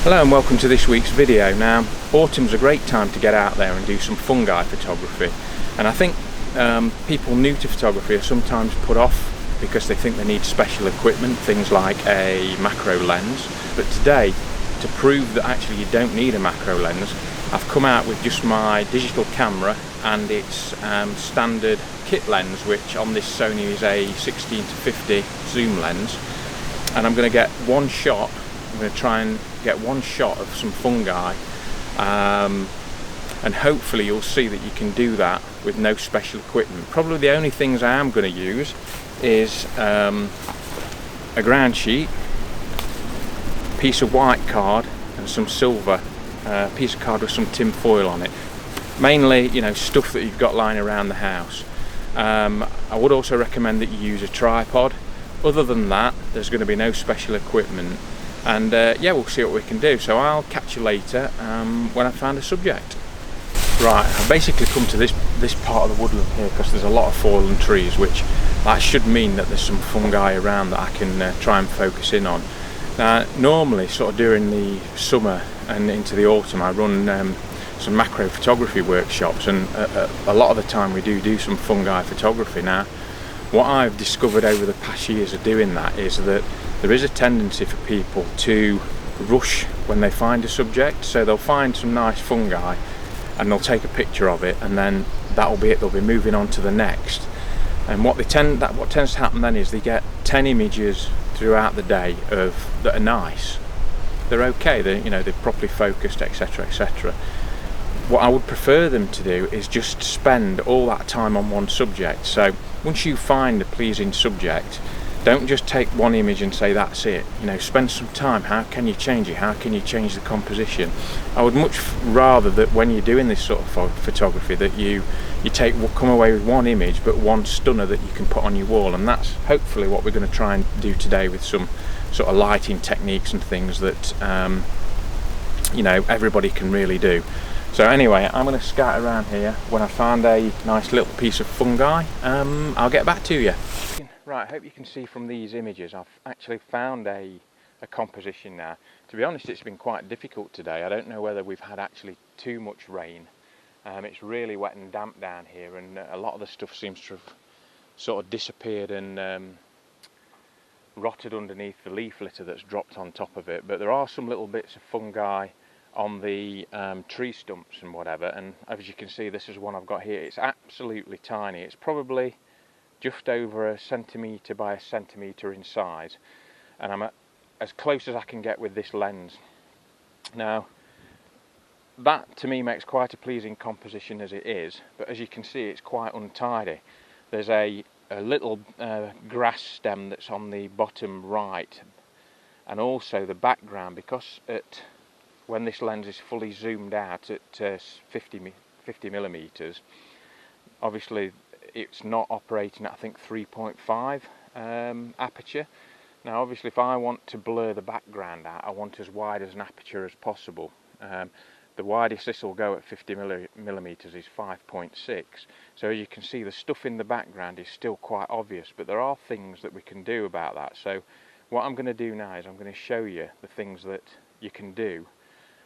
Hello and welcome to this week's video. Now, autumn's a great time to get out there and do some fungi photography, and I think people new to photography are sometimes put off because they think they need special equipment, things like a macro lens. But today, to prove that actually you don't need a macro lens, I've come out with just my digital camera and its standard kit lens, which on this Sony is a 16-50 zoom lens, and I'm going to get one shot. I'm going to try and get one shot of some fungi, and hopefully you'll see that you can do that with no special equipment. Probably the only things I am going to use is a ground sheet, piece of white card and some silver, piece of card with some tin foil on it. Mainly, you know, stuff that you've got lying around the house. I would also recommend that you use a tripod. Other than that, there's going to be no special equipment. And yeah, we'll see what we can do. So I'll catch you later when I find a subject. Right, I've basically come to this part of the woodland here because there's a lot of fallen trees, which that should mean that there's some fungi around that I can try and focus in on. Now, normally, sort of during the summer and into the autumn, I run some macro photography workshops, and a lot of the time we do some fungi photography. Now, what I've discovered over the past years of doing that is that there is a tendency for people to rush when they find a subject. So they'll find some nice fungi and they'll take a picture of it, and then that'll be it. They'll be moving on to the next. And what tends to happen then is they get 10 images throughout the day that are nice. They're okay. They're properly focused, etc., etc. What I would prefer them to do is just spend all that time on one subject. So once you find a pleasing subject, don't just take one image and say that's it. You know, spend some time. How can you change it? How can you change the composition? I would much rather that when you're doing this sort of photography that you come away with one image, but one stunner that you can put on your wall. And that's hopefully what we're going to try and do today with some sort of lighting techniques and things that you know, everybody can really do. So anyway, I'm going to scout around here. When I find a nice little piece of fungi, I'll get back to you. Right, I hope you can see from these images I've actually found a composition now. To be honest, it's been quite difficult today. I don't know whether we've had actually too much rain. It's really wet and damp down here, and a lot of the stuff seems to have sort of disappeared and rotted underneath the leaf litter that's dropped on top of it. But there are some little bits of fungi on the tree stumps and whatever, and as you can see, this is one I've got here. It's absolutely tiny. It's probably just over 1 centimetre by 1 centimetre in size, and I'm as close as I can get with this lens. Now, that to me makes quite a pleasing composition as it is, but as you can see, it's quite untidy. There's a little grass stem that's on the bottom right, and also the background, because when this lens is fully zoomed out at 50 millimeters, obviously it's not operating at, I think, 3.5 aperture. Now obviously if I want to blur the background out, I want as wide as an aperture as possible. The widest this will go at 50 millimeters is 5.6. So as you can see, the stuff in the background is still quite obvious, but there are things that we can do about that. So what I'm going to do now is I'm going to show you the things that you can do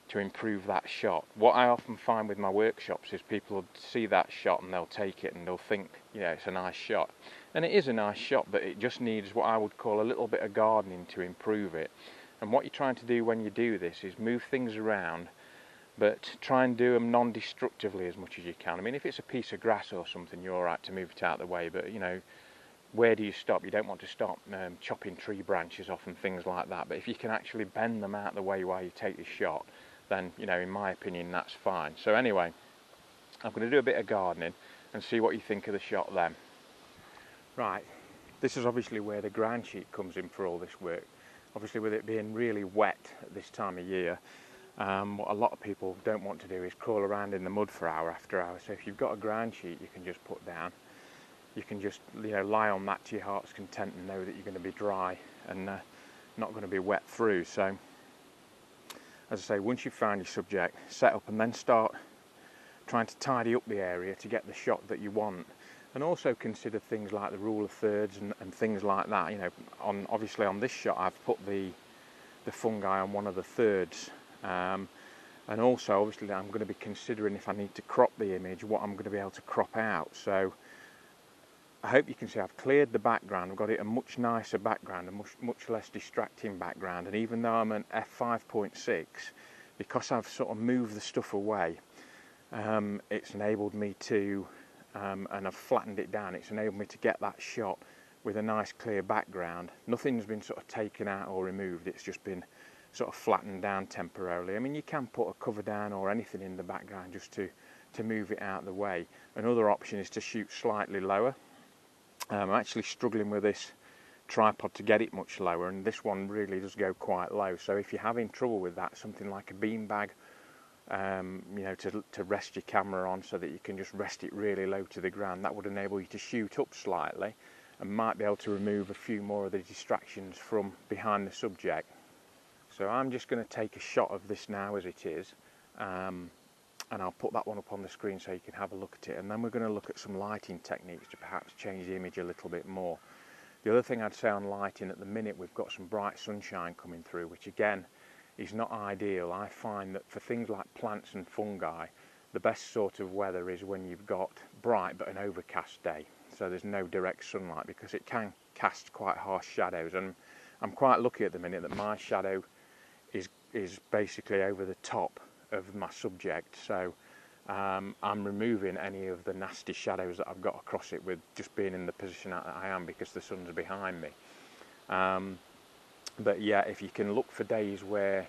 to improve that shot. What I often find with my workshops is people will see that shot and they'll take it and they'll think, yeah, it's a nice shot. And it is a nice shot, but it just needs what I would call a little bit of gardening to improve it. And what you're trying to do when you do this is move things around, but try and do them non-destructively as much as you can. I mean, if it's a piece of grass or something, you're all right to move it out of the way, but you know, where do you stop? You don't want to stop chopping tree branches off and things like that. But if you can actually bend them out of the way while you take the shot, then, you know, in my opinion, that's fine. So anyway, I'm going to do a bit of gardening and see what you think of the shot then. Right, this is obviously where the ground sheet comes in for all this work. Obviously with it being really wet at this time of year, What a lot of people don't want to do is crawl around in the mud for hour after hour. So if you've got a ground sheet you can just put down, you can just lie on that to your heart's content and know that you're going to be dry and not going to be wet through. So as I say, once you've found your subject, set up and then start trying to tidy up the area to get the shot that you want. And also consider things like the rule of thirds and things like that. Obviously on this shot I've put the fungi on one of the thirds, and also obviously I'm going to be considering, if I need to crop the image, what I'm going to be able to crop out. So I hope you can see I've cleared the background. I've got it a much nicer background, a much less distracting background. And even though I'm an f5.6, because I've sort of moved the stuff away, it's enabled me to, and I've flattened it down, it's enabled me to get that shot with a nice clear background. Nothing's been sort of taken out or removed, it's just been sort of flattened down temporarily. I mean, you can put a cover down or anything in the background just to move it out of the way. Another option is to shoot slightly lower. I'm actually struggling with this tripod to get it much lower, and this one really does go quite low. So if you're having trouble with that, something like a beanbag, to rest your camera on, so that you can just rest it really low to the ground, that would enable you to shoot up slightly and might be able to remove a few more of the distractions from behind the subject. So I'm just going to take a shot of this now as it is, and I'll put that one up on the screen so you can have a look at it, and then we're going to look at some lighting techniques to perhaps change the image a little bit more. The other thing I'd say on lighting, at the minute we've got some bright sunshine coming through, which again is not ideal. I find that for things like plants and fungi, the best sort of weather is when you've got bright but an overcast day, so there's no direct sunlight, because it can cast quite harsh shadows. And I'm quite lucky at the minute that my shadow is basically over the top of my subject, so I'm removing any of the nasty shadows that I've got across it with just being in the position that I am, because the sun's behind me. But yeah, if you can look for days where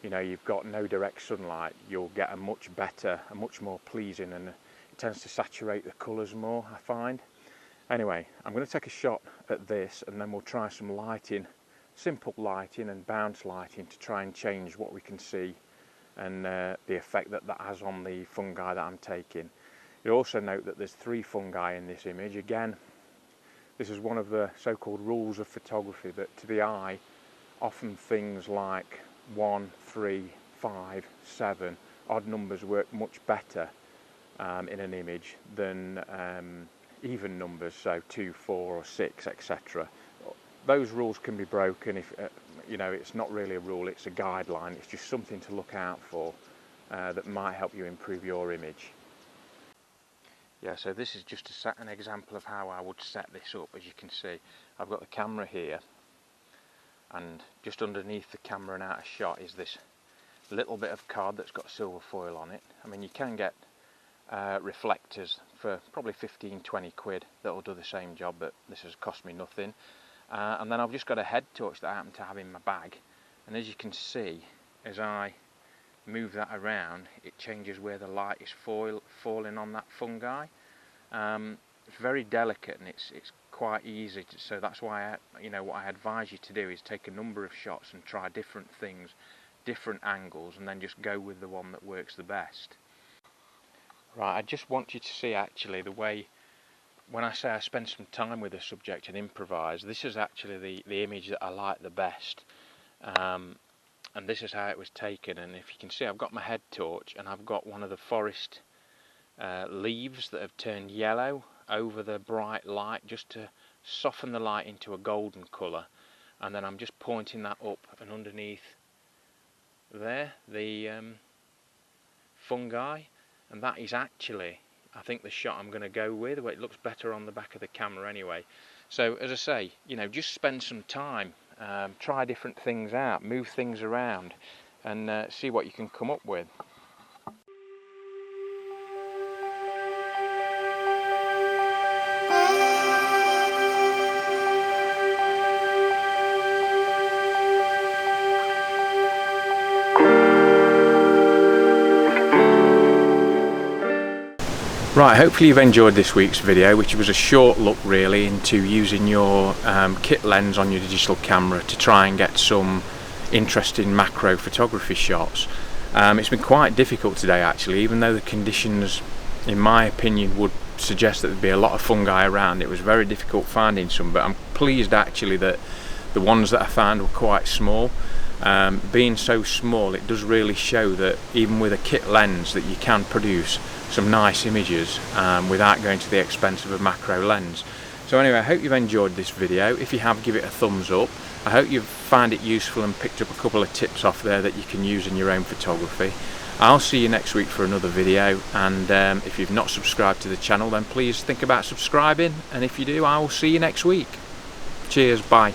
you've got no direct sunlight, you'll get a much better, a much more pleasing, and it tends to saturate the colours more, I find. Anyway, I'm going to take a shot at this, and then we'll try some lighting, simple lighting and bounce lighting, to try and change what we can see and the effect that has on the fungi that I'm taking. You'll also note that there's 3 fungi in this image. Again, this is one of the so-called rules of photography, that to the eye, often things like 1, 3, 5, 7, odd numbers work much better in an image than even numbers, so 2, 4 or 6, etc. Those rules can be broken if it's not really a rule, it's a guideline, it's just something to look out for that might help you improve your image. Yeah, so this is just an example of how I would set this up. As you can see, I've got the camera here, and just underneath the camera and out of shot is this little bit of card that's got silver foil on it. I mean, you can get reflectors for probably 15-20 quid that will do the same job, but this has cost me nothing. And then I've just got a head torch that I happen to have in my bag, and as you can see, as I move that around, it changes where the light is falling on that fungi. It's very delicate, and it's quite easy to, so that's why what I advise you to do is take a number of shots and try different things, different angles, and then just go with the one that works the best. Right, I just want you to see actually the way, when I say I spend some time with a subject and improvise, this is actually the image that I like the best, and this is how it was taken. And if you can see, I've got my head torch, and I've got one of the forest leaves that have turned yellow over the bright light, just to soften the light into a golden colour, and then I'm just pointing that up, and underneath there the fungi, and that is actually, I think, the shot I'm going to go with. It looks better on the back of the camera anyway. So as I say, just spend some time, try different things out, move things around, and see what you can come up with. Right, hopefully you've enjoyed this week's video, which was a short look really into using your kit lens on your digital camera to try and get some interesting macro photography shots. It's been quite difficult today actually, even though the conditions in my opinion would suggest that there'd be a lot of fungi around. It was very difficult finding some, but I'm pleased actually that the ones that I found were quite small. Being so small, it does really show that even with a kit lens that you can produce some nice images without going to the expense of a macro lens. So anyway, I hope you've enjoyed this video. If you have, give it a thumbs up. I hope you've found it useful and picked up a couple of tips off there that you can use in your own photography. I'll see you next week for another video, and if you've not subscribed to the channel, then please think about subscribing, and if you do, I will see you next week. Cheers, bye.